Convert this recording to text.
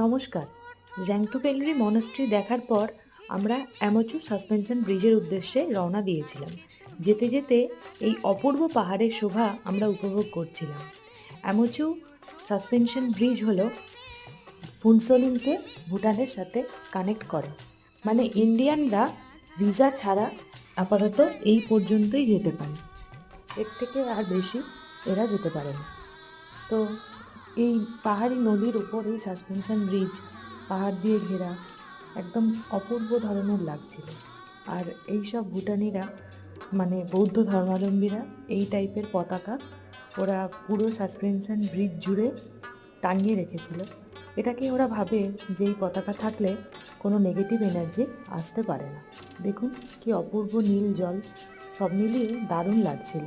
নমস্কার। র্যাংটু পেলরি মনাস্ট্রি দেখার পর আমরা অ্যামাচু সাসপেনশন ব্রিজের উদ্দেশ্যে রওনা দিয়েছিলাম। যেতে যেতে এই অপূর্ব পাহাড়ের শোভা আমরা উপভোগ করছিলাম। অ্যামাচু সাসপেনশন ব্রিজ হলো ফুনসোলিনকে ভুটানের সাথে কানেক্ট করে। মানে ইন্ডিয়ানরা ভিসা ছাড়া আপাতত এই পর্যন্তই যেতে পারে, এর থেকে আর বেশি এরা যেতে পারে না। তো এই পাহাড়ি নদীর উপর এই সাসপেনশন ব্রিজ, পাহাড় দিয়ে ঘেরা, একদম অপূর্ব ধরনের লাগছিল। আর এই সব ভুটানিরা, মানে বৌদ্ধ ধর্মাবলম্বীরা, এই টাইপের পতাকা ওরা পুরো সাসপেনশন ব্রিজ জুড়ে টাঙিয়ে রেখেছিল। এটাকে ওরা ভাবে যে এই পতাকা থাকলে কোনো নেগেটিভ এনার্জি আসতে পারে না। দেখুন কি অপূর্ব নীল জল, সব মিলিয়ে দারুণ লাগছিল।